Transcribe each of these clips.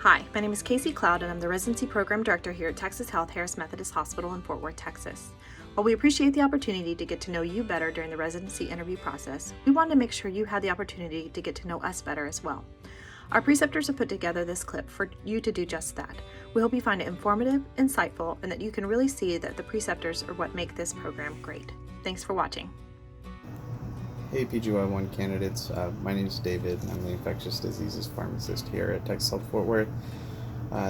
Hi, my name is Casey Cloud and I'm the Residency Program Director here at Texas Health Harris Methodist Hospital in Fort Worth, Texas. While we appreciate the opportunity to get to know you better during the residency interview process, we wanted to make sure you had the opportunity to get to know us better as well. Our preceptors have put together this clip for you to do just that. We hope you find it informative, insightful, and that you can really see that the preceptors are what make this program great. Thanks for watching. Hey PGY1 candidates, my name is David and I'm the infectious diseases pharmacist here at Texas Health Fort Worth.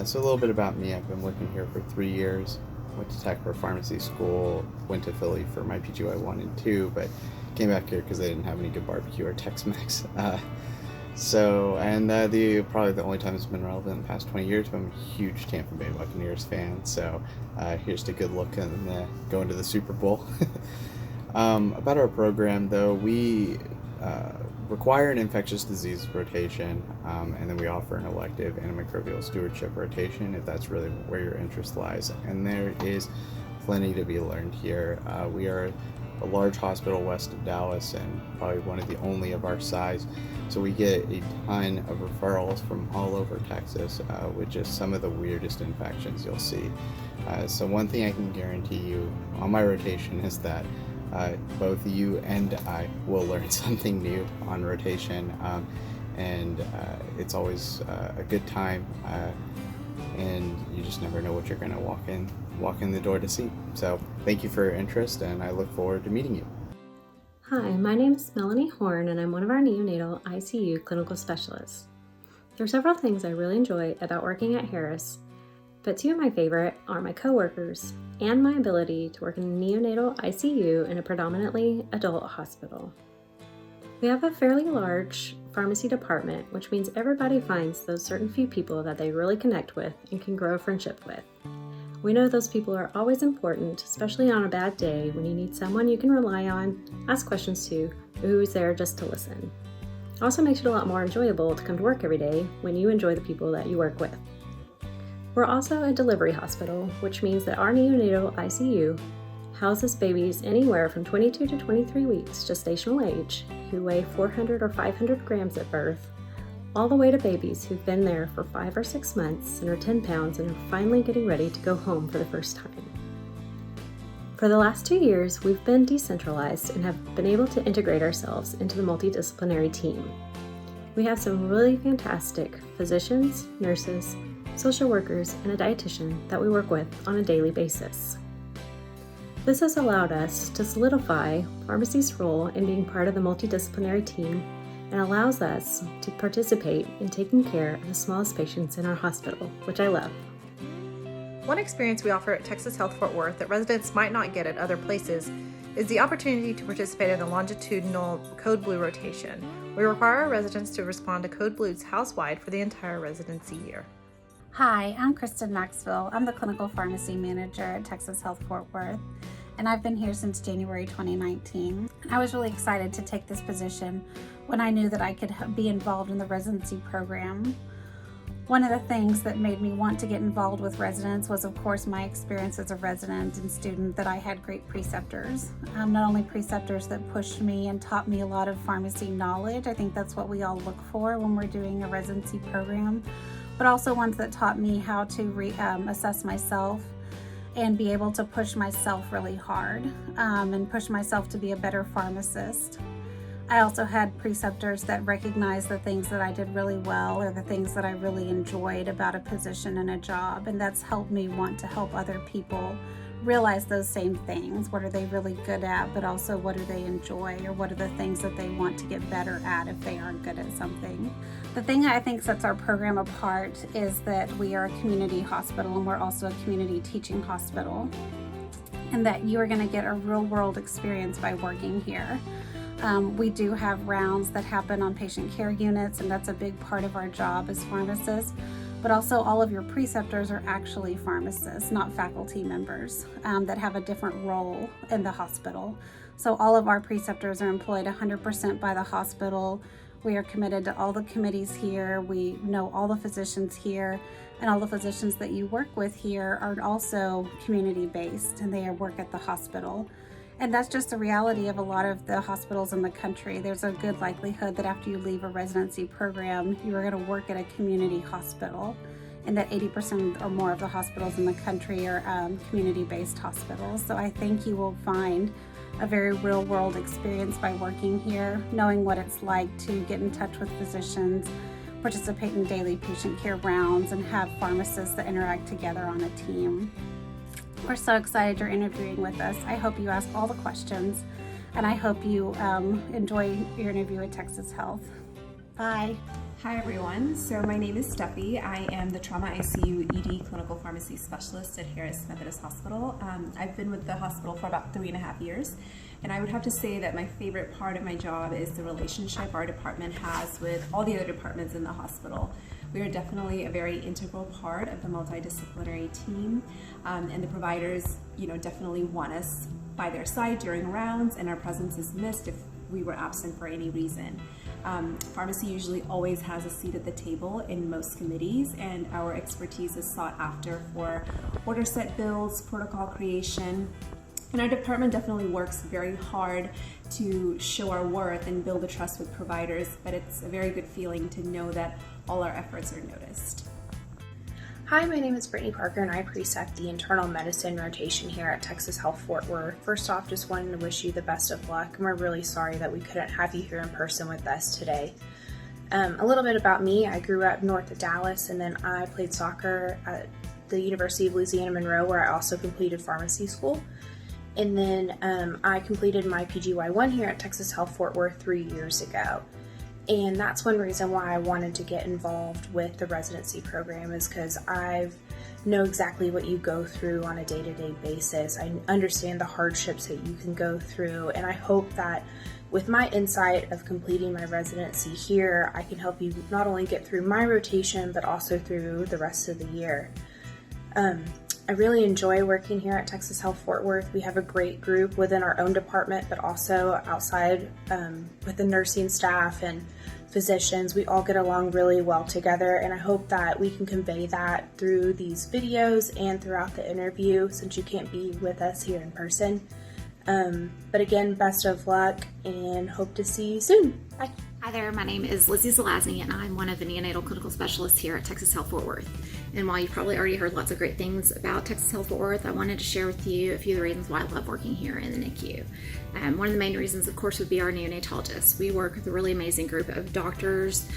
So a little bit about me. I've been working here for 3 years, went to Tech for pharmacy school, went to Philly for my PGY1 and 2, but came back here because they didn't have any good barbecue or Tex-Mex. Probably the only time it's been relevant in the past 20 years, but I'm a huge Tampa Bay Buccaneers fan, so here's to good luck and going to the Super Bowl. About our program, though, we require an infectious disease rotation, and then we offer an elective antimicrobial stewardship rotation if that's really where your interest lies. And there is plenty to be learned here. We are a large hospital west of Dallas and probably one of the only of our size, so we get a ton of referrals from all over Texas with just some of the weirdest infections you'll see. So one thing I can guarantee you on my rotation is that both you and I will learn something new on rotation, and it's always a good time, and you just never know what you're going to walk in the door to see. So thank you for your interest, and I look forward to meeting you. Hi, my name is Melanie Horn, and I'm one of our neonatal ICU clinical specialists. There are several things I really enjoy about working at Harris, but two of my favorite are my coworkers and my ability to work in a neonatal ICU in a predominantly adult hospital. We have a fairly large pharmacy department, which means everybody finds those certain few people that they really connect with and can grow a friendship with. We know those people are always important, especially on a bad day when you need someone you can rely on, ask questions to, or who's there just to listen. It also makes it a lot more enjoyable to come to work every day when you enjoy the people that you work with. We're also a delivery hospital, which means that our neonatal ICU houses babies anywhere from 22 to 23 weeks gestational age who weigh 400 or 500 grams at birth, all the way to babies who've been there for 5 or 6 months and are 10 pounds and are finally getting ready to go home for the first time. For the last 2 years, we've been decentralized and have been able to integrate ourselves into the multidisciplinary team. We have some really fantastic physicians, nurses, social workers, and a dietitian that we work with on a daily basis. This has allowed us to solidify pharmacy's role in being part of the multidisciplinary team and allows us to participate in taking care of the smallest patients in our hospital, which I love. One experience we offer at Texas Health Fort Worth that residents might not get at other places is the opportunity to participate in the longitudinal Code Blue rotation. We require our residents to respond to Code Blues house-wide for the entire residency year. Hi, I'm Kristen Maxville. I'm the clinical pharmacy manager at Texas Health Fort Worth, and I've been here since January 2019. I was really excited to take this position when I knew that I could be involved in the residency program. One of the things that made me want to get involved with residents was, of course, my experience as a resident and student, that I had great preceptors. Not only preceptors that pushed me and taught me a lot of pharmacy knowledge, I think that's what we all look for when we're doing a residency program, but also ones that taught me how to assess myself and be able to push myself really hard and push myself to be a better pharmacist. I also had preceptors that recognized the things that I did really well or the things that I really enjoyed about a position and a job, and that's helped me want to help other people realize those same things. What are they really good at, but also what do they enjoy, or what are the things that they want to get better at if they aren't good at something. The thing I think sets our program apart is that we are a community hospital and we're also a community teaching hospital, and that you are going to get a real world experience by working here. We do have rounds that happen on patient care units, and that's a big part of our job as pharmacists. But also all of your preceptors are actually pharmacists, not faculty members that have a different role in the hospital. So all of our preceptors are employed 100% by the hospital. We are committed to all the committees here. We know all the physicians here, and all the physicians that you work with here are also community-based, and they work at the hospital. And that's just the reality of a lot of the hospitals in the country. There's a good likelihood that after you leave a residency program, you are going to work at a community hospital. and that 80% or more of the hospitals in the country are community-based hospitals. So I think you will find a very real-world experience by working here, knowing what it's like to get in touch with physicians, participate in daily patient care rounds, and have pharmacists that interact together on a team. We're so excited you're interviewing with us. I hope you ask all the questions, and I hope you enjoy your interview at Texas Health. Bye. Hi everyone, so my name is Steffi. I am the Trauma ICU ED Clinical Pharmacy Specialist at Harris Methodist Hospital. I've been with the hospital for about 3.5 years, and I would have to say that my favorite part of my job is the relationship our department has with all the other departments in the hospital. We are definitely a very integral part of the multidisciplinary team, and the providers, definitely want us by their side during rounds, and our presence is missed if we were absent for any reason. Pharmacy usually always has a seat at the table in most committees, and our expertise is sought after for order set builds, protocol creation, and our department definitely works very hard to show our worth and build a trust with providers, but it's a very good feeling to know that all our efforts are noticed. Hi, my name is Brittany Parker, and I precept the internal medicine rotation here at Texas Health Fort Worth. First off, just wanted to wish you the best of luck, and we're really sorry that we couldn't have you here in person with us today. A little bit about me: I grew up north of Dallas, and then I played soccer at the University of Louisiana Monroe, where I also completed pharmacy school. And then I completed my PGY1 here at Texas Health Fort Worth 3 years ago. And that's one reason why I wanted to get involved with the residency program, is because I know exactly what you go through on a day-to-day basis. I understand the hardships that you can go through, and I hope that with my insight of completing my residency here, I can help you not only get through my rotation, but also through the rest of the year. I really enjoy working here at Texas Health Fort Worth. We have a great group within our own department, but also outside with the nursing staff and physicians. We all get along really well together, and I hope that we can convey that through these videos and throughout the interview, since you can't be with us here in person. But again, best of luck, and hope to see you soon. Bye. Hi there, my name is Lizzie Zelazny, and I'm one of the neonatal clinical specialists here at Texas Health Fort Worth. And while you've probably already heard lots of great things about Texas Health Fort Worth, I wanted to share with you a few of the reasons why I love working here in the NICU. One of the main reasons, of course, would be our neonatologists. We work with a really amazing group of doctors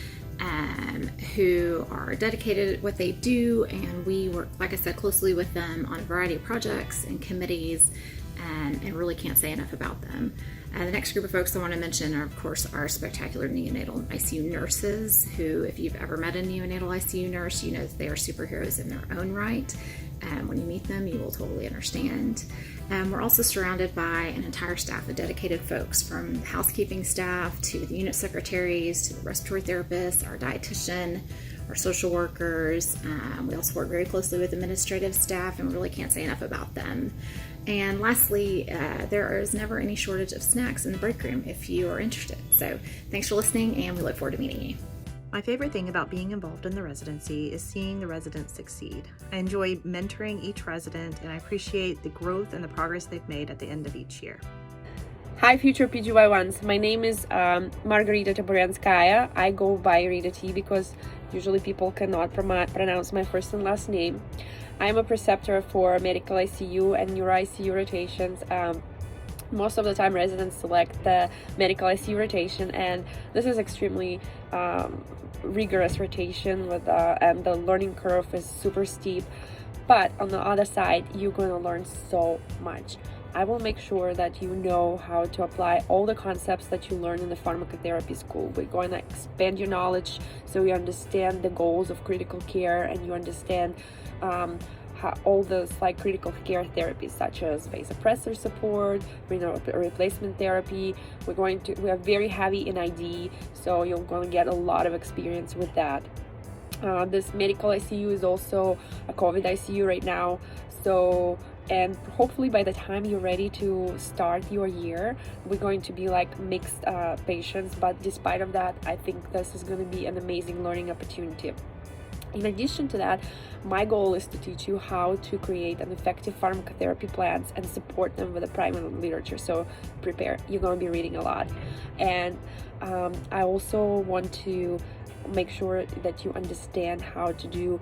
who are dedicated at what they do, and we work, like I said, closely with them on a variety of projects and committees, and really can't say enough about them. The next group of folks I want to mention are, of course, our spectacular neonatal ICU nurses, who, if you've ever met a neonatal ICU nurse, you know that they are superheroes in their own right. When you meet them, you will totally understand. We're also surrounded by an entire staff of dedicated folks, from the housekeeping staff to the unit secretaries to the respiratory therapists, our dietitian, our social workers. We also work very closely with administrative staff, and we really can't say enough about them. And lastly, there is never any shortage of snacks in the break room if you are interested. So thanks for listening, and we look forward to meeting you. My favorite thing about being involved in the residency is seeing the residents succeed. I enjoy mentoring each resident, and I appreciate the growth and the progress they've made at the end of each year. Hi, future PGY1s. My name is Margarita Taboryanskaya. I go by Rita T because usually people cannot pronounce my first and last name. I am a preceptor for medical ICU and neuro ICU rotations. Most of the time residents select the medical ICU rotation, and this is extremely rigorous rotation with and the learning curve is super steep. But on the other side, you're going to learn so much. I will make sure that you know how to apply all the concepts that you learn in the pharmacotherapy school. We're going to expand your knowledge so you understand the goals of critical care, and you understand how all those critical care therapies, such as vasopressor support, renal replacement therapy. We are very heavy in ID, so you're going to get a lot of experience with that. This medical ICU is also a COVID ICU right now, and hopefully by the time you're ready to start your year, we're going to be mixed patients, but despite of that, I think this is going to be an amazing learning opportunity. In addition to that, my goal is to teach you how to create an effective pharmacotherapy plans and support them with the primary literature. So prepare, you're going to be reading a lot. And I also want to make sure that you understand how to do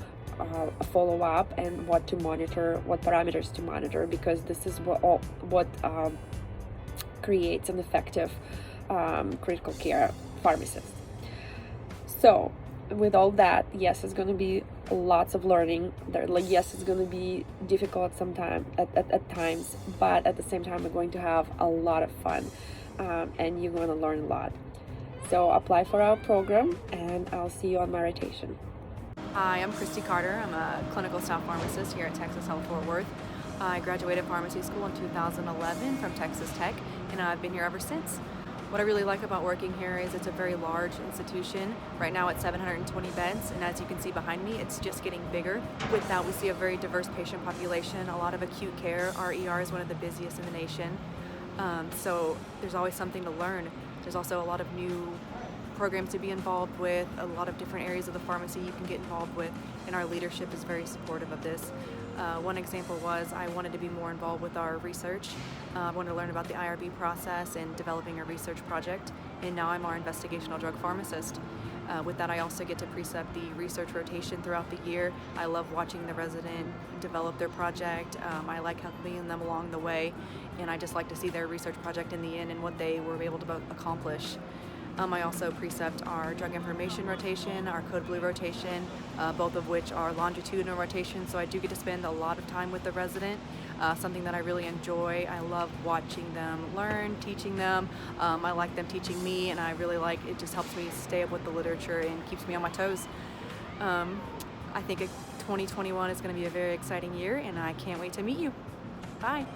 follow up and what to monitor, what parameters to monitor, because this is what creates an effective critical care pharmacist. So with all that, yes, it's going to be lots of learning there. Yes, it's going to be difficult sometimes at times, but at the same time we're going to have a lot of fun, and you're going to learn a lot. So apply for our program, and I'll see you on my rotation. Hi, I'm Christy Carter. I'm a clinical staff pharmacist here at Texas Health Fort Worth. I graduated pharmacy school in 2011 from Texas Tech, and I've been here ever since. What I really like about working here is it's a very large institution. Right now it's 720 beds, and as you can see behind me, it's just getting bigger. With that, we see a very diverse patient population, a lot of acute care. Our ER is one of the busiest in the nation. So there's always something to learn. There's also a lot of new programs to be involved with, a lot of different areas of the pharmacy you can get involved with, and our leadership is very supportive of this. One example was I wanted to be more involved with our research. I wanted to learn about the IRB process and developing a research project, and now I'm our investigational drug pharmacist. With that, I also get to precept the research rotation throughout the year. I love watching the resident develop their project. I like helping them along the way, and I just like to see their research project in the end and what they were able to accomplish. I also precept our drug information rotation, our code blue rotation, both of which are longitudinal rotations, so I do get to spend a lot of time with the resident, something that I really enjoy. I love watching them learn, teaching them. I like them teaching me, and I really like it. Just helps me stay up with the literature and keeps me on my toes. I think 2021 is going to be a very exciting year, and I can't wait to meet you. Bye.